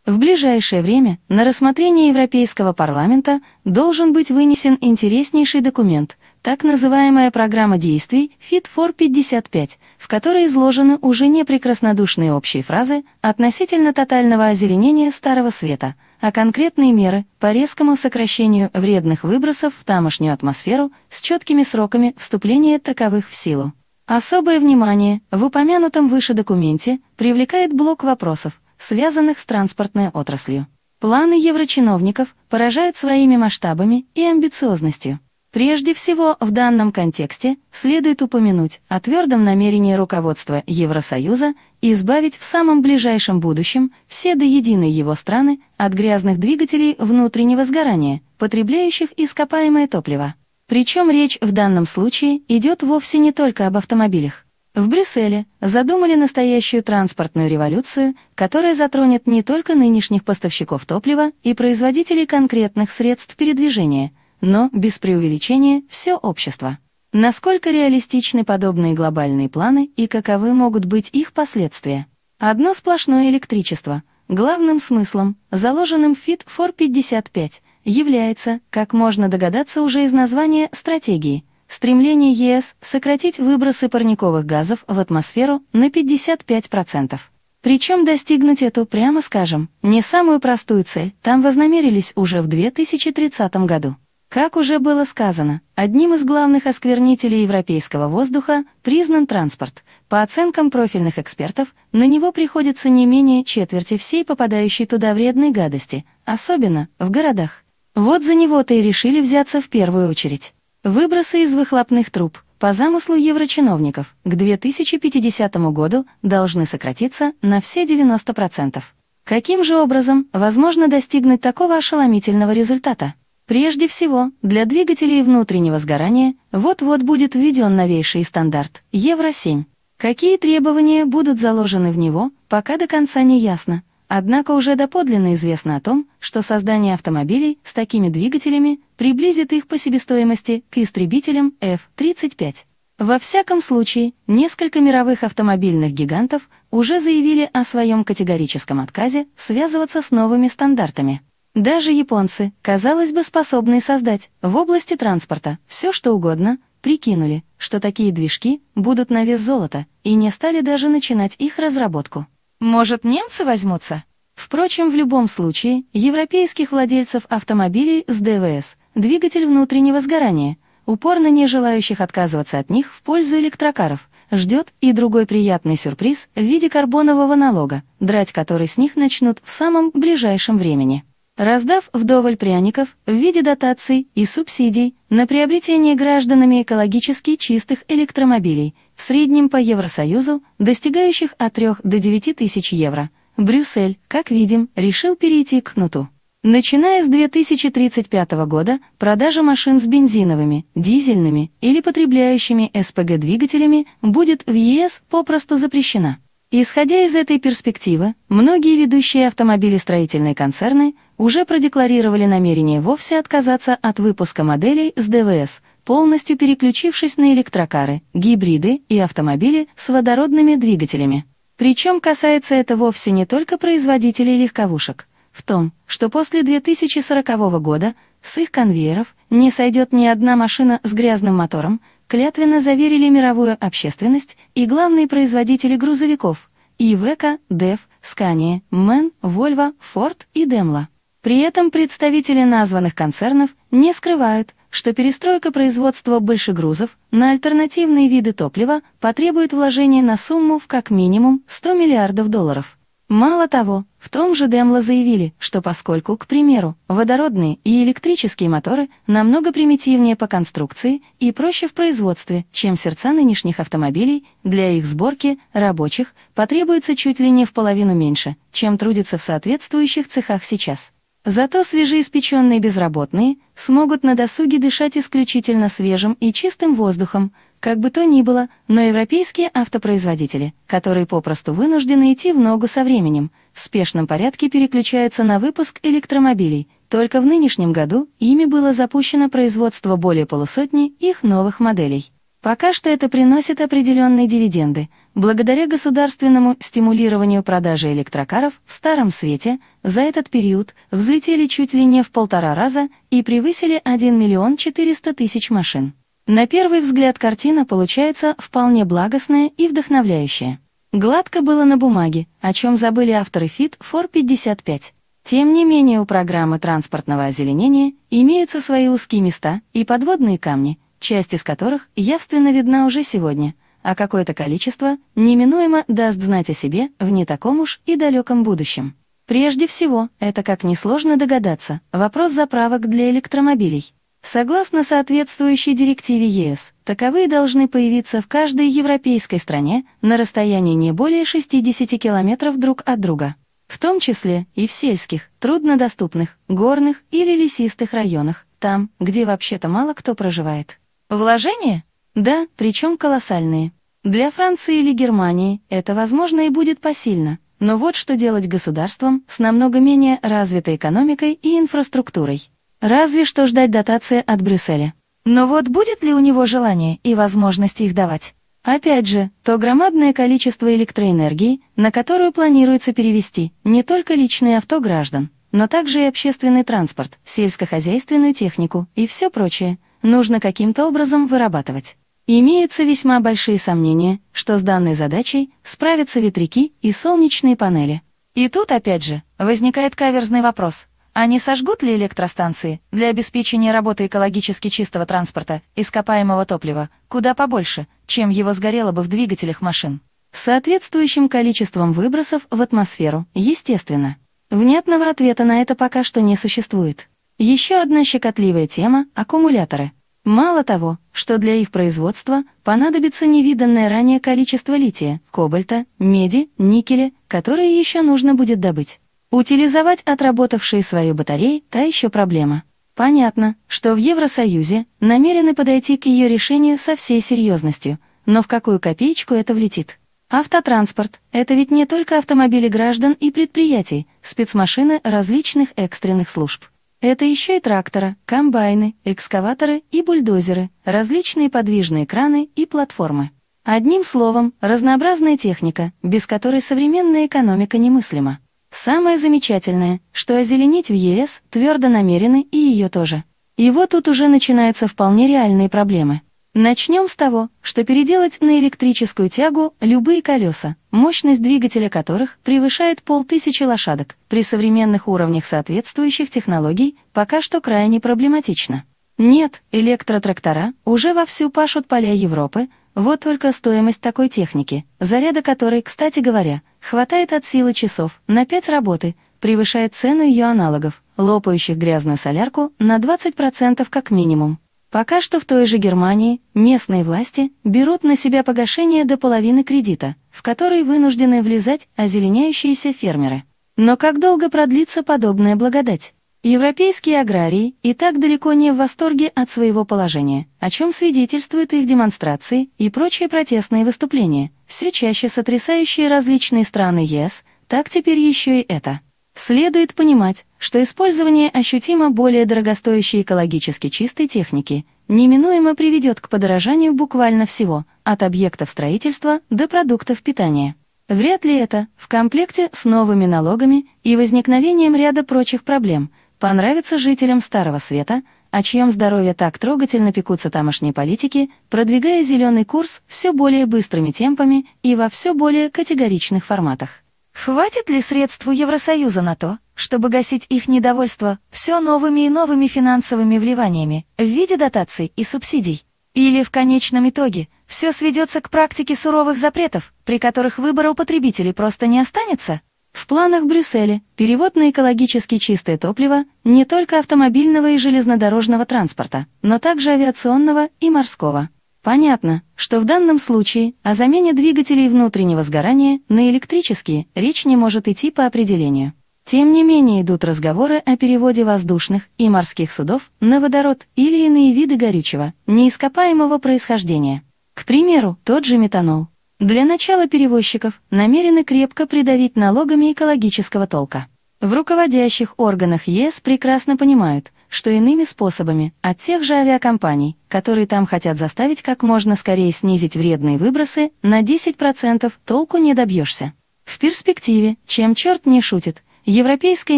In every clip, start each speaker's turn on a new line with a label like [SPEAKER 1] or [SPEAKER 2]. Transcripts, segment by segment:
[SPEAKER 1] В ближайшее время на рассмотрение Европейского парламента должен быть вынесен интереснейший документ, так называемая программа действий Fit for 55, в которой изложены уже не прекраснодушные общие фразы относительно тотального озеленения Старого Света, а конкретные меры по резкому сокращению вредных выбросов в тамошнюю атмосферу с четкими сроками вступления таковых в силу. Особое внимание в упомянутом выше документе привлекает блок вопросов, связанных с транспортной отраслью. Планы еврочиновников поражают своими масштабами и амбициозностью. Прежде всего, в данном контексте следует упомянуть о твердом намерении руководства Евросоюза избавить в самом ближайшем будущем все до единой его страны от грязных двигателей внутреннего сгорания, потребляющих ископаемое топливо. Причем речь в данном случае идет вовсе не только об автомобилях. В Брюсселе задумали настоящую транспортную революцию, которая затронет не только нынешних поставщиков топлива и производителей конкретных средств передвижения, но, без преувеличения, все общество. Насколько реалистичны подобные глобальные планы и каковы могут быть их последствия? Одно сплошное электричество, главным смыслом, заложенным в Fit for 55, является, как можно догадаться уже из названия стратегии, стремление ЕС сократить выбросы парниковых газов в атмосферу на 55%. Причем достигнуть эту, прямо скажем, не самую простую цель там вознамерились уже в 2030 году. Как уже было сказано, одним из главных осквернителей европейского воздуха признан транспорт. По оценкам профильных экспертов, на него приходится не менее четверти всей попадающей туда вредной гадости, особенно в городах. Вот за него-то и решили взяться в первую очередь. Выбросы из выхлопных труб, по замыслу еврочиновников, к 2050 году должны сократиться на все 90%. Каким же образом возможно достигнуть такого ошеломительного результата? Прежде всего, для двигателей внутреннего сгорания вот-вот будет введен новейший стандарт Евро-7. Какие требования будут заложены в него, пока до конца не ясно. Однако уже доподлинно известно о том, что создание автомобилей с такими двигателями приблизит их по себестоимости к истребителям F-35. Во всяком случае, несколько мировых автомобильных гигантов уже заявили о своем категорическом отказе связываться с новыми стандартами. Даже японцы, казалось бы, способные создать в области транспорта все что угодно, прикинули, что такие движки будут на вес золота, и не стали даже начинать их разработку. Может, немцы возьмутся? Впрочем, в любом случае, европейских владельцев автомобилей с ДВС, двигатель внутреннего сгорания, упорно не желающих отказываться от них в пользу электрокаров, ждет и другой приятный сюрприз в виде карбонового налога, драть который с них начнут в самом ближайшем времени. Раздав вдоволь пряников в виде дотаций и субсидий на приобретение гражданами экологически чистых электромобилей, в среднем по Евросоюзу, достигающих от 3 до 9 тысяч евро, Брюссель, как видим, решил перейти к кнуту. Начиная с 2035 года продажа машин с бензиновыми, дизельными или потребляющими СПГ-двигателями будет в ЕС попросту запрещена. Исходя из этой перспективы, многие ведущие автомобилестроительные концерны уже продекларировали намерение вовсе отказаться от выпуска моделей с ДВС, полностью переключившись на электрокары, гибриды и автомобили с водородными двигателями. Причем касается это вовсе не только производителей легковушек. В том, что после 2040 года с их конвейеров не сойдет ни одна машина с грязным мотором, клятвенно заверили мировую общественность и главные производители грузовиков – Ивеко, ДЭФ, Scania, MAN, Volvo, Ford и Daimler. При этом представители названных концернов не скрывают, что перестройка производства большегрузов на альтернативные виды топлива потребует вложения на сумму в как минимум 100 миллиардов долларов. Мало того, в том же Daimler заявили, что поскольку, к примеру, водородные и электрические моторы намного примитивнее по конструкции и проще в производстве, чем сердца нынешних автомобилей, для их сборки рабочих потребуется чуть ли не в половину меньше, чем трудится в соответствующих цехах сейчас. Зато свежеиспеченные безработные смогут на досуге дышать исключительно свежим и чистым воздухом. Как бы то ни было, но европейские автопроизводители, которые попросту вынуждены идти в ногу со временем, в спешном порядке переключаются на выпуск электромобилей. Только в нынешнем году ими было запущено производство более полусотни их новых моделей. Пока что это приносит определенные дивиденды. благодаря государственному стимулированию продажи электрокаров в Старом Свете, за этот период взлетели чуть ли не в 1,5 раза и превысили 1 миллион 400 тысяч машин. На первый взгляд картина получается вполне благостная и вдохновляющая. Гладко было на бумаге, о чем забыли авторы Fit for 55. Тем не менее у программы транспортного озеленения имеются свои узкие места и подводные камни, часть из которых явственно видна уже сегодня, а какое-то количество неминуемо даст знать о себе в не таком уж и далеком будущем. Прежде всего, это, как несложно догадаться, вопрос заправок для электромобилей. Согласно соответствующей директиве ЕС, таковые должны появиться в каждой европейской стране на расстоянии не более 60 километров друг от друга, в том числе и в сельских, труднодоступных, горных или лесистых районах, там, где вообще-то мало кто проживает. Вложения? Да, причем колоссальные. Для Франции или Германии это, возможно, и будет посильно, но вот что делать государством с намного менее развитой экономикой и инфраструктурой. Разве что ждать дотации от Брюсселя. Но вот будет ли у него желание и возможность их давать? Опять же, то громадное количество электроэнергии, на которую планируется перевести не только личные авто граждан, но также и общественный транспорт, сельскохозяйственную технику и все прочее, нужно каким-то образом вырабатывать. Имеются весьма большие сомнения, что с данной задачей справятся ветряки и солнечные панели. И тут опять же возникает каверзный вопрос. А не сожгут ли электростанции для обеспечения работы экологически чистого транспорта ископаемого топлива куда побольше, чем его сгорело бы в двигателях машин? С соответствующим количеством выбросов в атмосферу, естественно. Внятного ответа на это пока что не существует. Еще одна щекотливая тема – аккумуляторы. Мало того, что для их производства понадобится невиданное ранее количество лития, кобальта, меди, никеля, которые еще нужно будет добыть. Утилизовать отработавшие свою батареи – та еще проблема. Понятно, что в Евросоюзе намерены подойти к ее решению со всей серьезностью, но в какую копеечку это влетит? Автотранспорт – это ведь не только автомобили граждан и предприятий, спецмашины различных экстренных служб. Это еще и тракторы, комбайны, экскаваторы и бульдозеры, различные подвижные краны и платформы. Одним словом, разнообразная техника, без которой современная экономика немыслима. Самое замечательное, что озеленить в ЕС твердо намерены и ее тоже. И вот тут уже начинаются вполне реальные проблемы. Начнем с того, что переделать на электрическую тягу любые колеса, мощность двигателя которых превышает 500 лошадок, при современных уровнях соответствующих технологий, пока что крайне проблематично. Нет, электротрактора уже вовсю пашут поля Европы, вот только стоимость такой техники, заряда которой, кстати говоря, хватает от силы часов на 5 работы, превышает цену ее аналогов, лопающих грязную солярку на 20% как минимум. Пока что в той же Германии местные власти берут на себя погашение до половины кредита, в который вынуждены влезать озеленяющиеся фермеры. Но как долго продлится подобная благодать? Европейские аграрии и так далеко не в восторге от своего положения, о чем свидетельствуют их демонстрации и прочие протестные выступления, все чаще сотрясающие различные страны ЕС, так теперь еще и это. Следует понимать, что использование ощутимо более дорогостоящей экологически чистой техники неминуемо приведет к подорожанию буквально всего, от объектов строительства до продуктов питания. Вряд ли это, в комплекте с новыми налогами и возникновением ряда прочих проблем, понравится жителям Старого Света, о чьем здоровье так трогательно пекутся тамошние политики, продвигая зеленый курс все более быстрыми темпами и во все более категоричных форматах. Хватит ли средств у Евросоюза на то, чтобы гасить их недовольство все новыми и новыми финансовыми вливаниями в виде дотаций и субсидий? Или в конечном итоге все сведется к практике суровых запретов, при которых выбора у потребителей просто не останется? В планах Брюсселя перевод на экологически чистое топливо не только автомобильного и железнодорожного транспорта, но также авиационного и морского. Понятно, что в данном случае о замене двигателей внутреннего сгорания на электрические речь не может идти по определению. Тем не менее идут разговоры о переводе воздушных и морских судов на водород или иные виды горючего, неископаемого происхождения. К примеру, тот же метанол. Для начала перевозчиков намерены крепко придавить налогами экологического толка. В руководящих органах ЕС прекрасно понимают, что иными способами от тех же авиакомпаний, которые там хотят заставить как можно скорее снизить вредные выбросы на 10%, толку не добьешься. В перспективе, чем черт не шутит, европейское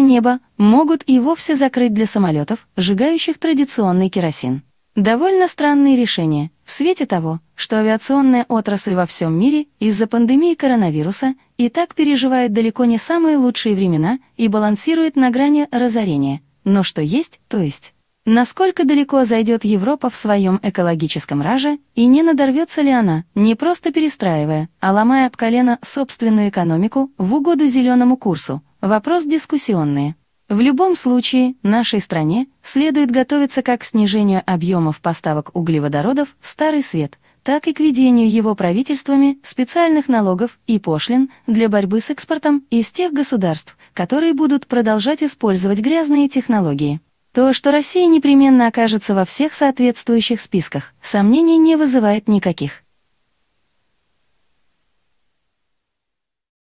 [SPEAKER 1] небо могут и вовсе закрыть для самолетов, сжигающих традиционный керосин. Довольно странные решения, в свете того, что авиационная отрасль во всем мире из-за пандемии коронавируса и так переживает далеко не самые лучшие времена и балансирует на грани разорения. Но что есть, то есть. Насколько далеко зайдет Европа в своем экологическом раже, и не надорвется ли она, не просто перестраивая, а ломая об колено собственную экономику в угоду зеленому курсу? Вопрос дискуссионный. В любом случае, нашей стране следует готовиться как к снижению объемов поставок углеводородов в Старый Свет, так и к введению его правительствами специальных налогов и пошлин для борьбы с экспортом из тех государств, которые будут продолжать использовать грязные технологии. То, что Россия непременно окажется во всех соответствующих списках, сомнений не вызывает никаких.